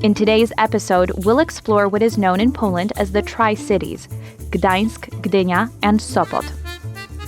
In today's episode, we'll explore what is known in Poland as the Tri-Cities, Gdańsk, Gdynia, and Sopot.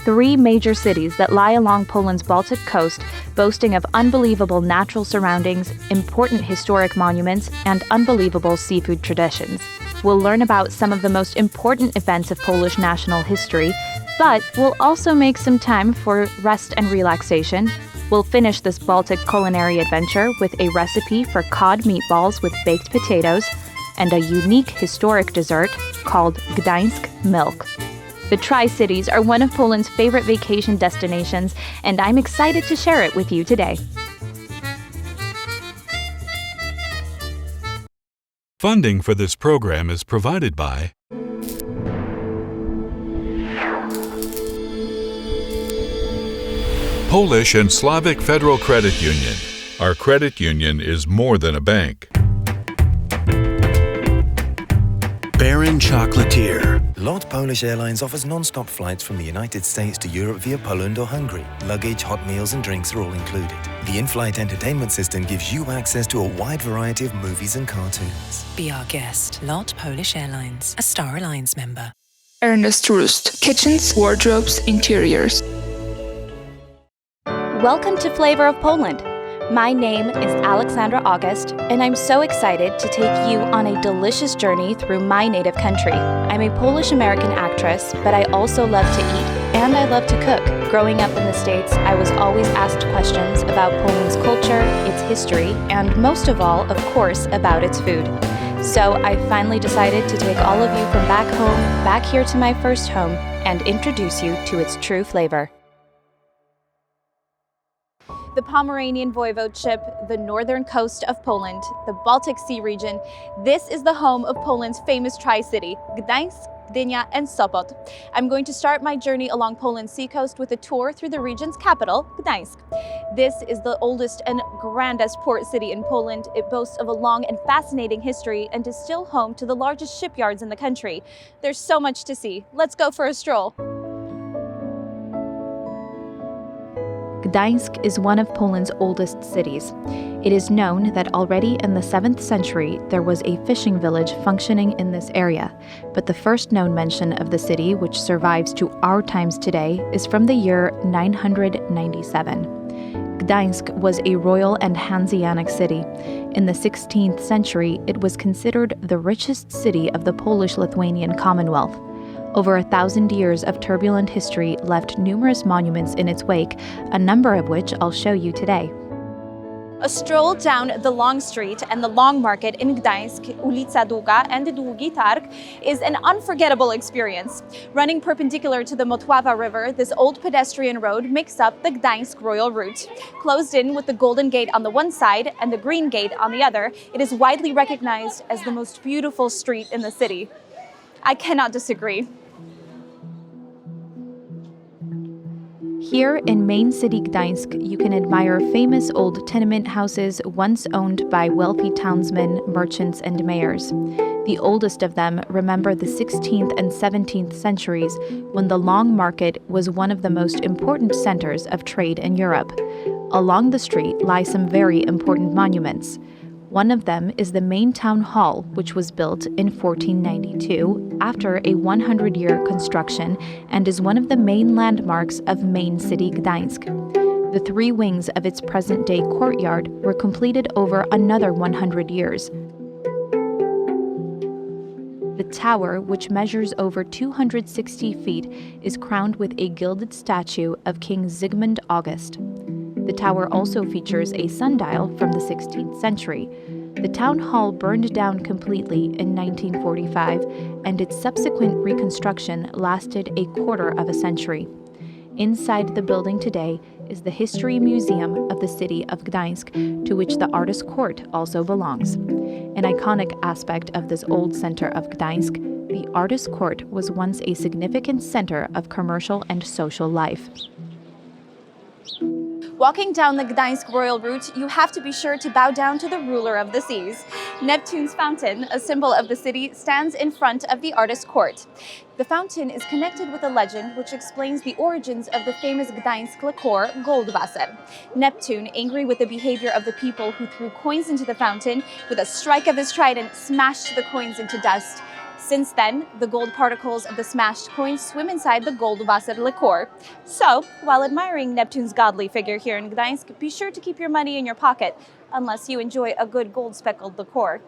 3 major cities that lie along Poland's Baltic coast, boasting of unbelievable natural surroundings, important historic monuments, and unbelievable seafood traditions. We'll learn about some of the most important events of Polish national history, but we'll also make some time for rest and relaxation. We'll finish this Baltic culinary adventure with a recipe for cod meatballs with baked potatoes and a unique historic dessert called Gdańsk milk. The Tri-Cities are one of Poland's favorite vacation destinations, and I'm excited to share it with you today. Funding for this program is provided by Polish and Slavic Federal Credit Union. Our credit union is more than a bank. Baron Chocolatier. LOT Polish Airlines offers non-stop flights from the United States to Europe via Poland or Hungary. Luggage, hot meals and drinks are all included. The in-flight entertainment system gives you access to a wide variety of movies and cartoons. Be our guest. LOT Polish Airlines, a Star Alliance member. Ernest Rust. Kitchens, wardrobes, interiors. Welcome to Flavor of Poland. My name is Aleksandra August, and I'm so excited to take you on a delicious journey through my native country. I'm a Polish-American actress, but I also love to eat, and I love to cook. Growing up in the States, I was always asked questions about Poland's culture, its history, and most of all, of course, about its food. So I finally decided to take all of you from back home, back here to my first home, and introduce you to its true flavor. The Pomeranian voivodeship, the northern coast of Poland, the Baltic Sea region. This is the home of Poland's famous Tri-City, Gdańsk, Gdynia, and Sopot. I'm going to start my journey along Poland's seacoast with a tour through the region's capital, Gdańsk. This is the oldest and grandest port city in Poland. It boasts of a long and fascinating history and is still home to the largest shipyards in the country. There's so much to see. Let's go for a stroll. Gdańsk is one of Poland's oldest cities. It is known that already in the 7th century there was a fishing village functioning in this area, but the first known mention of the city, which survives to our times today, is from the year 997. Gdańsk was a royal and Hanseatic city. In the 16th century, it was considered the richest city of the Polish-Lithuanian Commonwealth. Over 1,000 years of turbulent history left numerous monuments in its wake, a number of which I'll show you today. A stroll down the long street and the long market in Gdańsk, Ulica Długa and Długi Targ, is an unforgettable experience. Running perpendicular to the Motława River, this old pedestrian road makes up the Gdańsk Royal Route. Closed in with the Golden Gate on the one side and the Green Gate on the other, it is widely recognized as the most beautiful street in the city. I cannot disagree. Here in main city Gdańsk, you can admire famous old tenement houses once owned by wealthy townsmen, merchants, and mayors. The oldest of them remember the 16th and 17th centuries, when the Long Market was one of the most important centers of trade in Europe. Along the street lie some very important monuments. One of them is the main town hall, which was built in 1492 after a 100-year construction and is one of the main landmarks of main city Gdańsk. The 3 wings of its present-day courtyard were completed over another 100 years. The tower, which measures over 260 feet, is crowned with a gilded statue of King Zygmunt August. The tower also features a sundial from the 16th century. The town hall burned down completely in 1945, and its subsequent reconstruction lasted a quarter of a century. Inside the building today is the History Museum of the city of Gdańsk, to which the Artist Court also belongs. An iconic aspect of this old center of Gdańsk, the Artist Court was once a significant center of commercial and social life. Walking down the Gdańsk Royal Route, you have to be sure to bow down to the ruler of the seas. Neptune's fountain, a symbol of the city, stands in front of the artist court. The fountain is connected with a legend which explains the origins of the famous Gdańsk liqueur, Goldwasser. Neptune, angry with the behavior of the people who threw coins into the fountain, with a strike of his trident, smashed the coins into dust. Since then, the gold particles of the smashed coins swim inside the Goldwasser liqueur. So, while admiring Neptune's godly figure here in Gdańsk, be sure to keep your money in your pocket, unless you enjoy a good gold-speckled liqueur.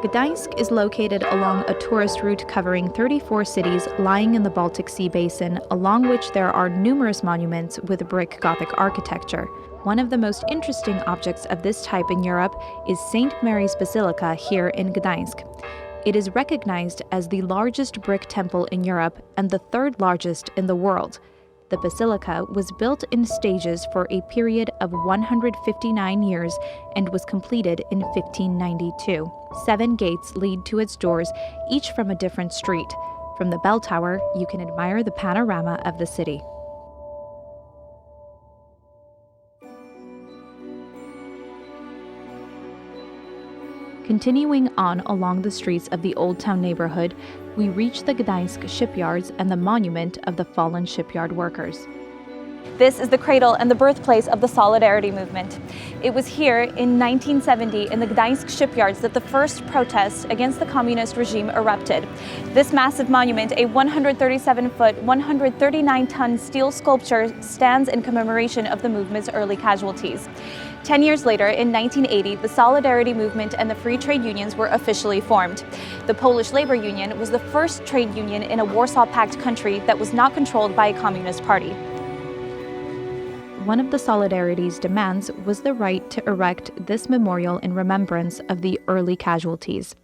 Gdańsk is located along a tourist route covering 34 cities lying in the Baltic Sea basin, along which there are numerous monuments with brick Gothic architecture. One of the most interesting objects of this type in Europe is St. Mary's Basilica here in Gdańsk. It is recognized as the largest brick temple in Europe and the third largest in the world. The basilica was built in stages for a period of 159 years and was completed in 1592. 7 gates lead to its doors, each from a different street. From the bell tower, you can admire the panorama of the city. Continuing on along the streets of the Old Town neighborhood, we reach the Gdańsk shipyards and the monument of the fallen shipyard workers. This is the cradle and the birthplace of the Solidarity movement. It was here in 1970 in the Gdańsk shipyards that the first protest against the communist regime erupted. This massive monument, a 137-foot, 139-ton steel sculpture, stands in commemoration of the movement's early casualties. 10 years later, in 1980, the Solidarity movement and the free trade unions were officially formed. The Polish Labor Union was the first trade union in a Warsaw Pact country that was not controlled by a communist party. One of the Solidarity's demands was the right to erect this memorial in remembrance of the early casualties.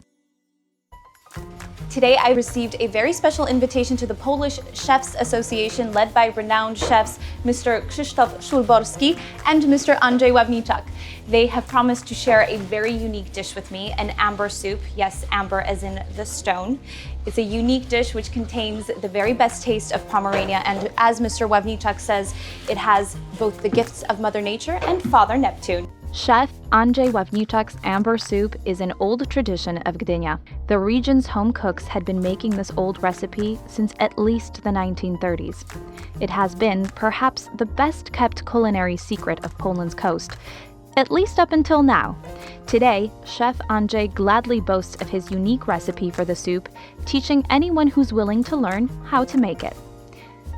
Today, I received a very special invitation to the Polish Chefs Association, led by renowned chefs Mr. Krzysztof Szulborski and Mr. Andrzej Ławniczak. They have promised to share a very unique dish with me, an amber soup. Yes, amber as in the stone. It's a unique dish which contains the very best taste of Pomerania, and as Mr. Ławniczak says, it has both the gifts of Mother Nature and Father Neptune. Chef Andrzej Ławniczak's amber soup is an old tradition of Gdynia. The region's home cooks had been making this old recipe since at least the 1930s. It has been perhaps the best-kept culinary secret of Poland's coast, at least up until now. Today, Chef Andrzej gladly boasts of his unique recipe for the soup, teaching anyone who's willing to learn how to make it.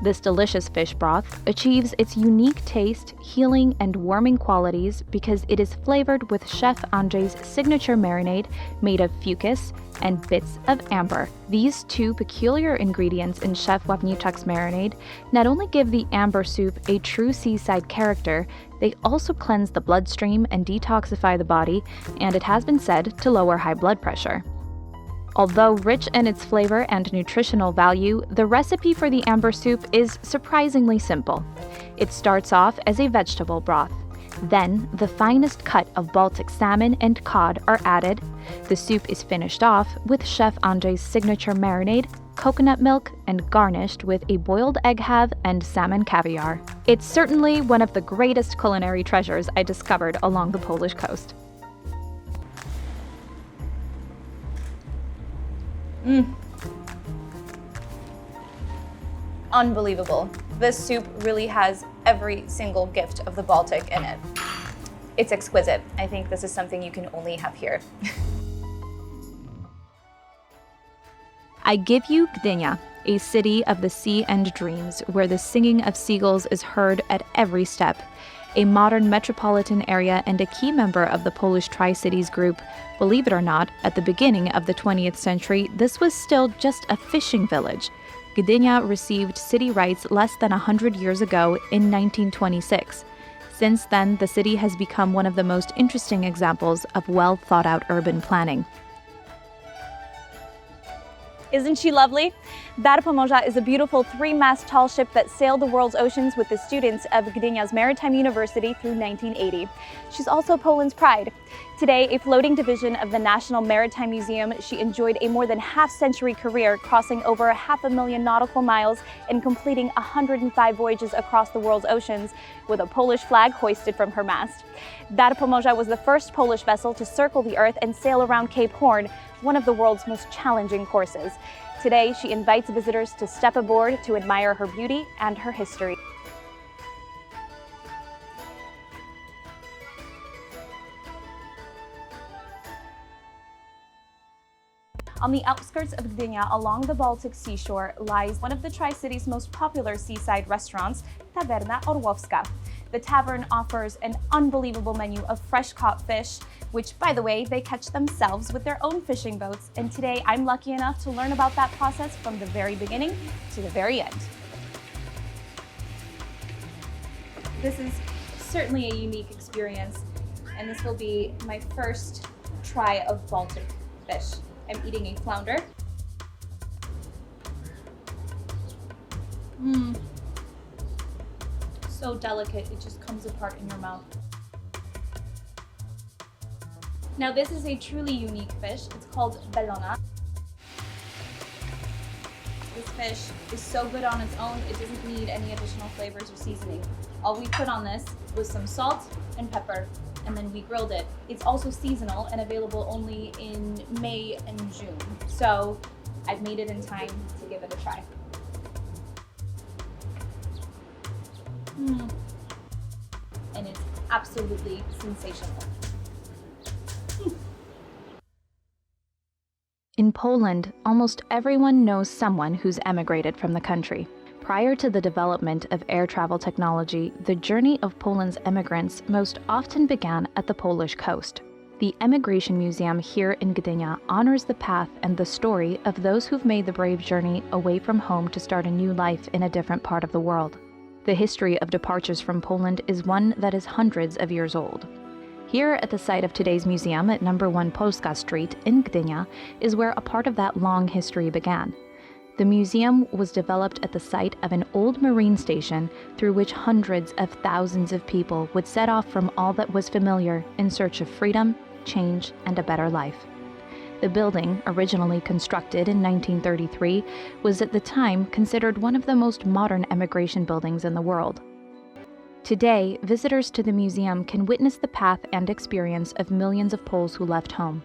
This delicious fish broth achieves its unique taste, healing, and warming qualities because it is flavored with Chef Andrzej's signature marinade made of fucus and bits of amber. These two peculiar ingredients in Chef Ławniczak's marinade not only give the amber soup a true seaside character, they also cleanse the bloodstream and detoxify the body, and it has been said to lower high blood pressure. Although rich in its flavor and nutritional value, the recipe for the amber soup is surprisingly simple. It starts off as a vegetable broth. Then, the finest cut of Baltic salmon and cod are added. The soup is finished off with Chef Andrzej's signature marinade, coconut milk, and garnished with a boiled egg halve and salmon caviar. It's certainly one of the greatest culinary treasures I discovered along the Polish coast. Unbelievable. This soup really has every single gift of the Baltic in it. It's exquisite. I think this is something you can only have here. I give you Gdynia, a city of the sea and dreams, where the singing of seagulls is heard at every step. A modern metropolitan area and a key member of the Polish Tri-Cities group. Believe it or not, at the beginning of the 20th century, this was still just a fishing village. Gdynia received city rights less than 100 years ago in 1926. Since then, the city has become one of the most interesting examples of well-thought-out urban planning. Isn't she lovely? Dar Pomorza is a beautiful 3-mast tall ship that sailed the world's oceans with the students of Gdynia's Maritime University through 1980. She's also Poland's pride. Today, a floating division of the National Maritime Museum, she enjoyed a more than half-century career, crossing over 500,000 nautical miles and completing 105 voyages across the world's oceans with a Polish flag hoisted from her mast. Dar Pomorza was the first Polish vessel to circle the Earth and sail around Cape Horn, one of the world's most challenging courses. Today, she invites visitors to step aboard to admire her beauty and her history. On the outskirts of Gdynia, along the Baltic seashore, lies one of the Tri-Cities' most popular seaside restaurants, Taverna Orłowska. The tavern offers an unbelievable menu of fresh-caught fish, which, by the way, they catch themselves with their own fishing boats. And today, I'm lucky enough to learn about that process from the very beginning to the very end. This is certainly a unique experience, and this will be my first try of Baltic fish. I'm eating a flounder. So delicate, it just comes apart in your mouth. Now this is a truly unique fish. It's called belona. This fish is so good on its own, it doesn't need any additional flavors or seasoning. All we put on this was some salt and pepper, and then we grilled it. It's also seasonal and available only in May and June. So I've made it in time to give it a try. And it's absolutely sensational. In Poland, almost everyone knows someone who's emigrated from the country. Prior to the development of air travel technology, the journey of Poland's immigrants most often began at the Polish coast. The Emigration Museum here in Gdynia honors the path and the story of those who've made the brave journey away from home to start a new life in a different part of the world. The history of departures from Poland is one that is hundreds of years old. Here at the site of today's museum at No. 1 Polska Street in Gdynia is where a part of that long history began. The museum was developed at the site of an old marine station through which hundreds of thousands of people would set off from all that was familiar in search of freedom, change, and a better life. The building, originally constructed in 1933, was at the time considered one of the most modern emigration buildings in the world. Today, visitors to the museum can witness the path and experience of millions of Poles who left home.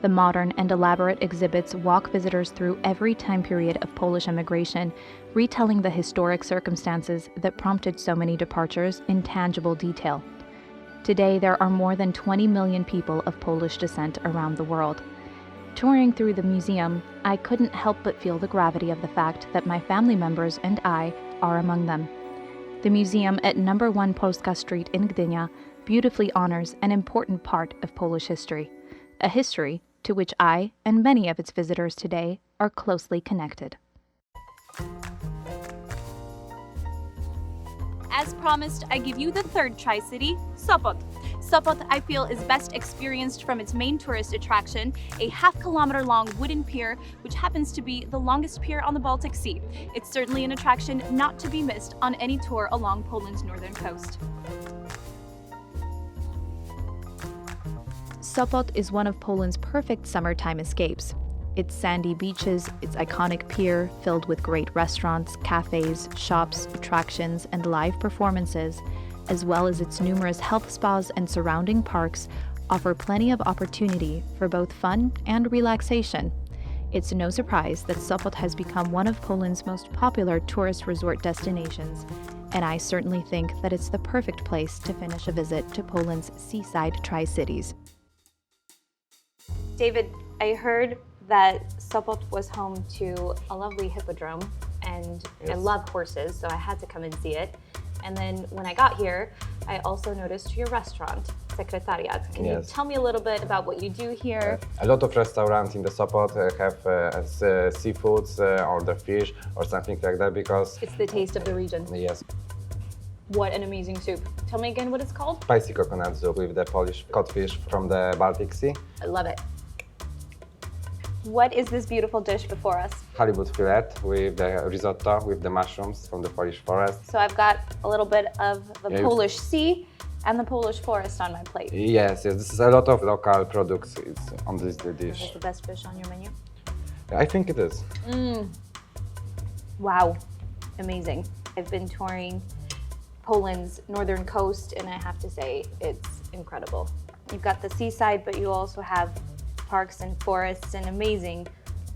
The modern and elaborate exhibits walk visitors through every time period of Polish immigration, retelling the historic circumstances that prompted so many departures in tangible detail. Today, there are more than 20 million people of Polish descent around the world. Touring through the museum, I couldn't help but feel the gravity of the fact that my family members and I are among them. The museum at No. 1 Polska Street in Gdynia beautifully honors an important part of Polish history, a history to which I and many of its visitors today are closely connected. As promised, I give you the third Tri-City, Sopot. Sopot, I feel, is best experienced from its main tourist attraction, a half-kilometer-long wooden pier, which happens to be the longest pier on the Baltic Sea. It's certainly an attraction not to be missed on any tour along Poland's northern coast. Sopot is one of Poland's perfect summertime escapes. Its sandy beaches, its iconic pier filled with great restaurants, cafes, shops, attractions, and live performances, as well as its numerous health spas and surrounding parks, offer plenty of opportunity for both fun and relaxation. It's no surprise that Sopot has become one of Poland's most popular tourist resort destinations, and I certainly think that it's the perfect place to finish a visit to Poland's seaside Tri-Cities. David, I heard that Sopot was home to a lovely hippodrome, and I love horses, so I had to come and see it. And then when I got here, I also noticed your restaurant, Secretariat. Can you tell me a little bit about what you do here? A lot of restaurants in the Sopot have seafoods or the fish or something like that because... It's the taste of the region. Yes. What an amazing soup. Tell me again what it's called? Spicy coconut soup with the Polish codfish from the Baltic Sea. I love it. What is this beautiful dish before us? Halibut fillet with the risotto with the mushrooms from the Polish forest. So I've got a little bit of the Polish Sea And the Polish forest on my plate. Yes, yes, this is a lot of local products it's on this Is dish. this the best fish on your menu? I think it is. Wow, amazing. I've been touring Poland's northern coast and I have to say it's incredible. You've got the seaside, but you also have parks and forests and amazing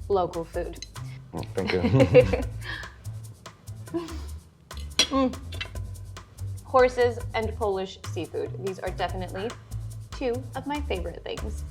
local food. Oh, thank you. Horses and Polish seafood. These are definitely two of my favorite things.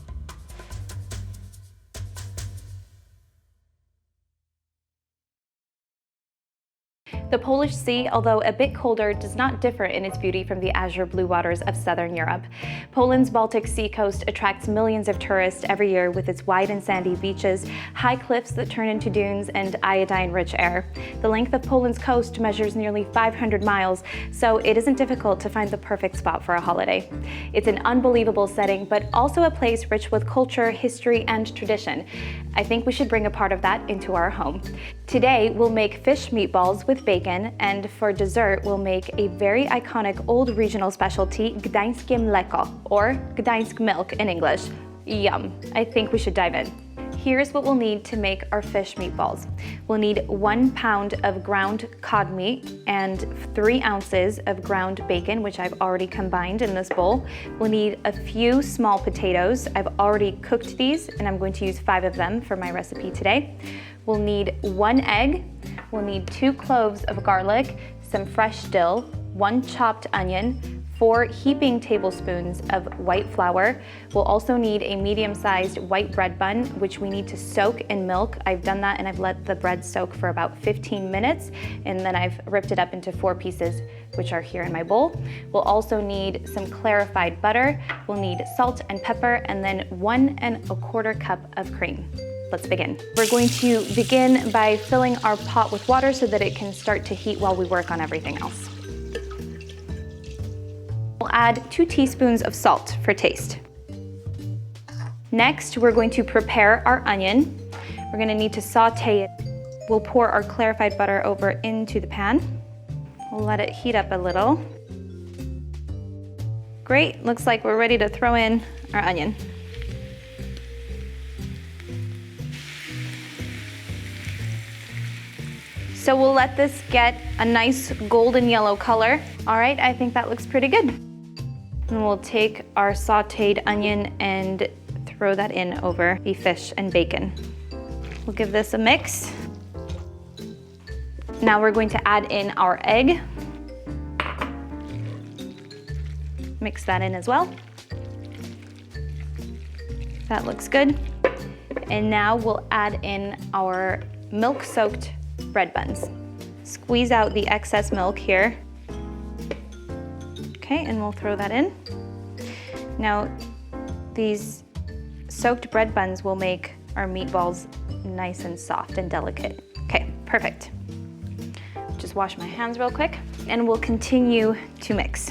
The Polish Sea, although a bit colder, does not differ in its beauty from the azure blue waters of southern Europe. Poland's Baltic Sea coast attracts millions of tourists every year with its wide and sandy beaches, high cliffs that turn into dunes, and iodine-rich air. The length of Poland's coast measures nearly 500 miles, so it isn't difficult to find the perfect spot for a holiday. It's an unbelievable setting, but also a place rich with culture, history, and tradition. I think we should bring a part of that into our home. Today, we'll make fish meatballs with bacon, and for dessert, we'll make a very iconic old regional specialty, Gdańskie mleko, or Gdańsk milk in English. Yum, I think we should dive in. Here's what we'll need to make our fish meatballs. We'll need 1 pound of ground cod meat and 3 ounces of ground bacon, which I've already combined in this bowl. We'll need a few small potatoes. I've already cooked these and I'm going to use 5 of them for my recipe today. We'll need 1 egg. We'll need 2 cloves of garlic, some fresh dill, 1 chopped onion, 4 heaping tablespoons of white flour. We'll also need a medium-sized white bread bun, which we need to soak in milk. I've done that and I've let the bread soak for about 15 minutes, and then I've ripped it up into 4 pieces, which are here in my bowl. We'll also need some clarified butter. We'll need salt and pepper, and then 1 1/4 cup of cream. Let's begin. We're going to begin by filling our pot with water so that it can start to heat while we work on everything else. We'll add 2 teaspoons of salt for taste. Next, we're going to prepare our onion. We're gonna need to saute it. We'll pour our clarified butter over into the pan. We'll let it heat up a little. Great, looks like we're ready to throw in our onion. So we'll let this get a nice golden yellow color. All right, I think that looks pretty good. And we'll take our sauteed onion and throw that in over the fish and bacon. We'll give this a mix. Now we're going to add in our egg. Mix that in as well. That looks good. And now we'll add in our milk-soaked bread buns. Squeeze out the excess milk here. Okay, and we'll throw that in. Now, these soaked bread buns will make our meatballs nice and soft and delicate. Okay, perfect. Just wash my hands real quick, and we'll continue to mix.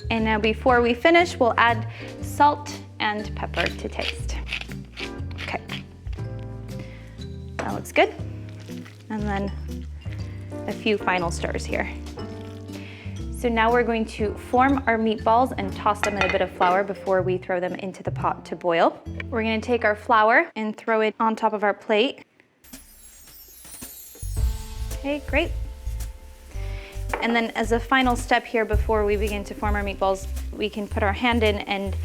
And now before we finish, we'll add salt and pepper to taste. Okay. That looks good. And then a few final stirs here. So now we're going to form our meatballs and toss them in a bit of flour before we throw them into the pot to boil. We're gonna take our flour and throw it on top of our plate. Okay, great. And then as a final step here before we begin to form our meatballs, we can put our hand in and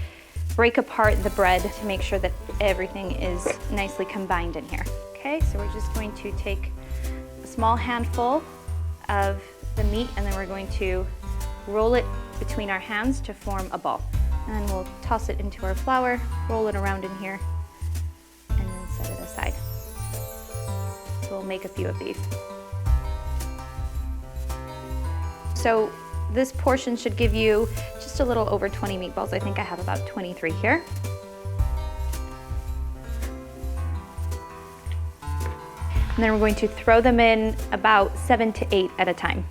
break apart the bread to make sure that everything is nicely combined in here. Okay, so we're just going to take a small handful of the meat and then we're going to roll it between our hands to form a ball. And then we'll toss it into our flour, roll it around in here, and then set it aside. So we'll make a few of these. So this portion should give you just a little over 20 meatballs. I think I have about 23 here. And then we're going to throw them in about 7 to 8 at a time.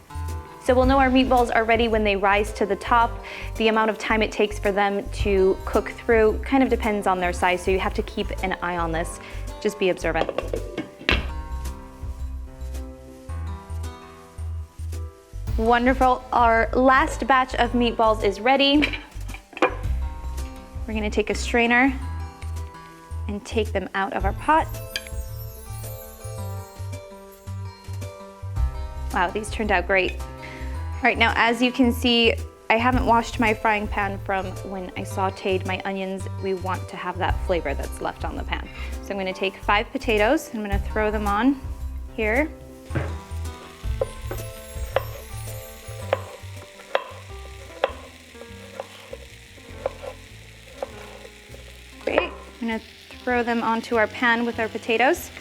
So we'll know our meatballs are ready when they rise to the top. The amount of time it takes for them to cook through kind of depends on their size, so you have to keep an eye on this. Just be observant. Wonderful. Our last batch of meatballs is ready. We're gonna take a strainer and take them out of our pot. Wow, these turned out great. All right, now as you can see, I haven't washed my frying pan from when I sauteed my onions. We want to have that flavor that's left on the pan. So I'm gonna take 5 potatoes. I'm gonna throw them on here. Great, I'm gonna throw them onto our pan with our potatoes.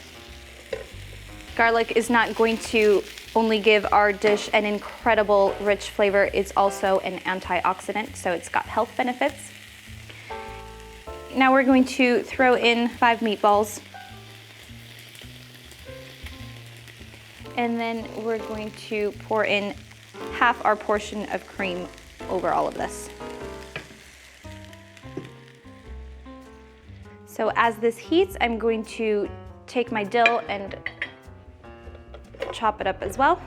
Garlic is not going to only give our dish an incredible rich flavor, it's also an antioxidant, so it's got health benefits. Now we're going to throw in 5 meatballs. And then we're going to pour in half our portion of cream over all of this. So as this heats, I'm going to take my dill and chop it up as well.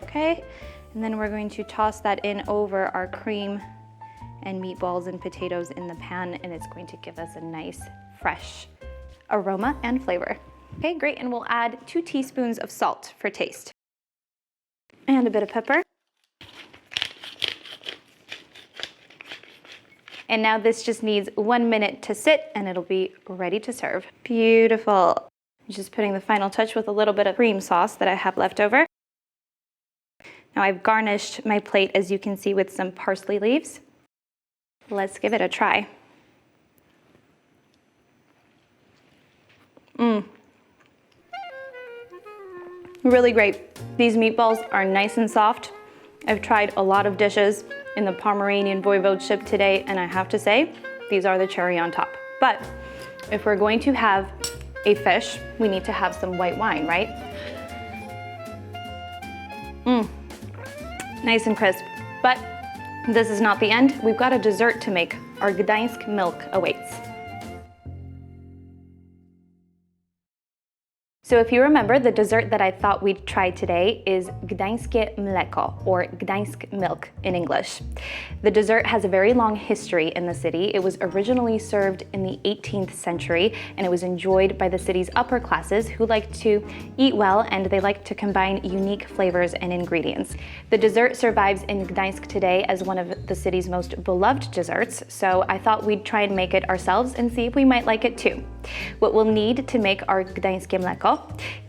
Okay, and then we're going to toss that in over our cream and meatballs and potatoes in the pan, and it's going to give us a nice, fresh aroma and flavor. Okay, great, and we'll add 2 teaspoons of salt for taste. And a bit of pepper. And now this just needs 1 minute to sit and it'll be ready to serve. Beautiful. I'm just putting the final touch with a little bit of cream sauce that I have left over. Now I've garnished my plate, as you can see, with some parsley leaves. Let's give it a try. Really great. These meatballs are nice and soft. I've tried a lot of dishes in the Pomeranian voivodeship today, and I have to say, these are the cherry on top. But if we're going to have a fish, we need to have some white wine, right? Nice and crisp. But this is not the end. We've got a dessert to make. Our Gdańsk milk awaits. So if you remember, the dessert that I thought we'd try today is Gdańskie mleko, or Gdańsk milk in English. The dessert has a very long history in the city. It was originally served in the 18th century, and it was enjoyed by the city's upper classes who liked to eat well, and they liked to combine unique flavors and ingredients. The dessert survives in Gdańsk today as one of the city's most beloved desserts, so I thought we'd try and make it ourselves and see if we might like it too. What we'll need to make our Gdańskie mleko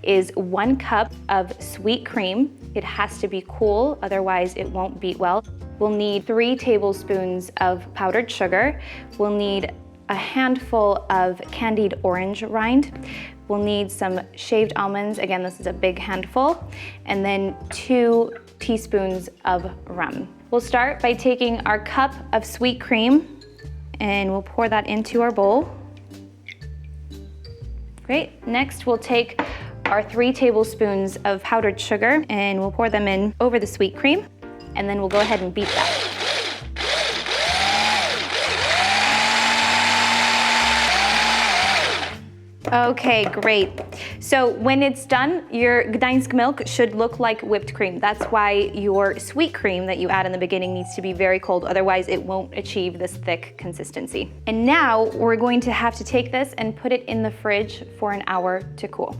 is 1 cup of sweet cream. It has to be cool, otherwise it won't beat well. We'll need 3 tablespoons of powdered sugar. We'll need a handful of candied orange rind. We'll need some shaved almonds. Again, this is a big handful. And then 2 teaspoons of rum. We'll start by taking our cup of sweet cream and we'll pour that into our bowl. Great. Next, we'll take our 3 tablespoons of powdered sugar and we'll pour them in over the sweet cream, and then we'll go ahead and beat that. Okay, great. So when it's done, your Gdańsk milk should look like whipped cream. That's why your sweet cream that you add in the beginning needs to be very cold, otherwise it won't achieve this thick consistency. And now we're going to have to take this and put it in the fridge for an hour to cool.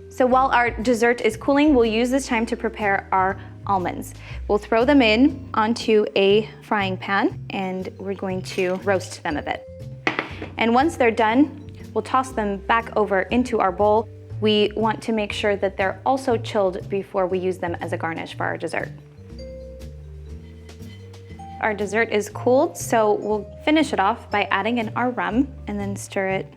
So while our dessert is cooling, we'll use this time to prepare our almonds. We'll throw them in onto a frying pan and we're going to roast them a bit. And once they're done, we'll toss them back over into our bowl. We want to make sure that they're also chilled before we use them as a garnish for our dessert. Our dessert is cooled, so we'll finish it off by adding in our rum and then stir it.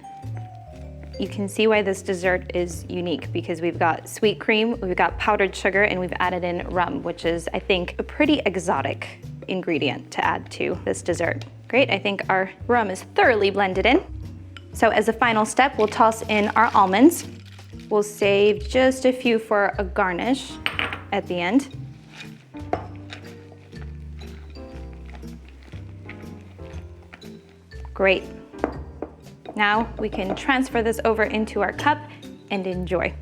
You can see why this dessert is unique because we've got sweet cream, we've got powdered sugar, and we've added in rum, which is, I think, a pretty exotic ingredient to add to this dessert. Great, I think our rum is thoroughly blended in. So as a final step, we'll toss in our almonds. We'll save just a few for a garnish at the end. Great. Now we can transfer this over into our cup and enjoy.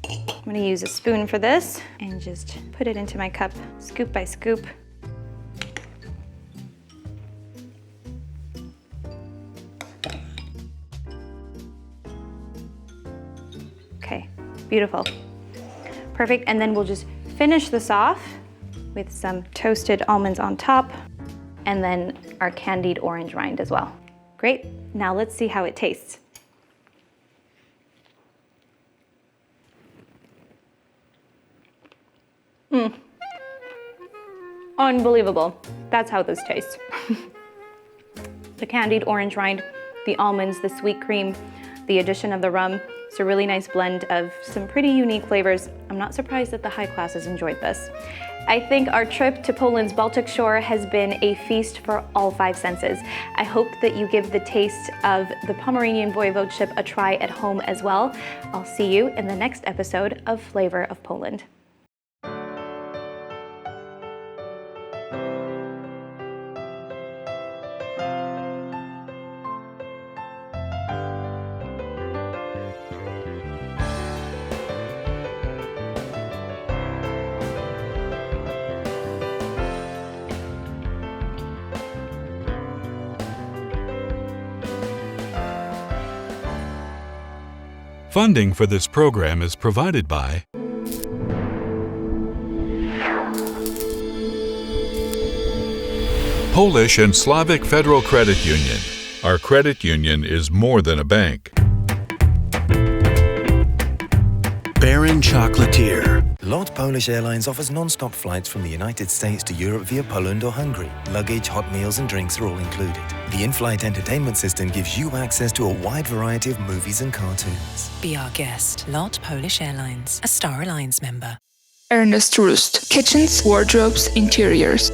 I'm gonna use a spoon for this and just put it into my cup, scoop by scoop. Okay, beautiful. Perfect, and then we'll just finish this off with some toasted almonds on top and then our candied orange rind as well. Great, now let's see how it tastes. Unbelievable. That's how this tastes. The candied orange rind, the almonds, the sweet cream, the addition of the rum. It's a really nice blend of some pretty unique flavors. I'm not surprised that the high classes enjoyed this. I think our trip to Poland's Baltic shore has been a feast for all five senses. I hope that you give the taste of the Pomeranian voivodeship a try at home as well. I'll see you in the next episode of Flavor of Poland. Funding for this program is provided by Polish and Slavic Federal Credit Union. Our credit union is more than a bank. Baron Chocolatier. LOT Polish Airlines offers non-stop flights from the United States to Europe via Poland or Hungary. Luggage, hot meals and drinks are all included. The in-flight entertainment system gives you access to a wide variety of movies and cartoons. Be our guest. LOT Polish Airlines, a Star Alliance member. Ernest Roost. Kitchens, wardrobes, interiors.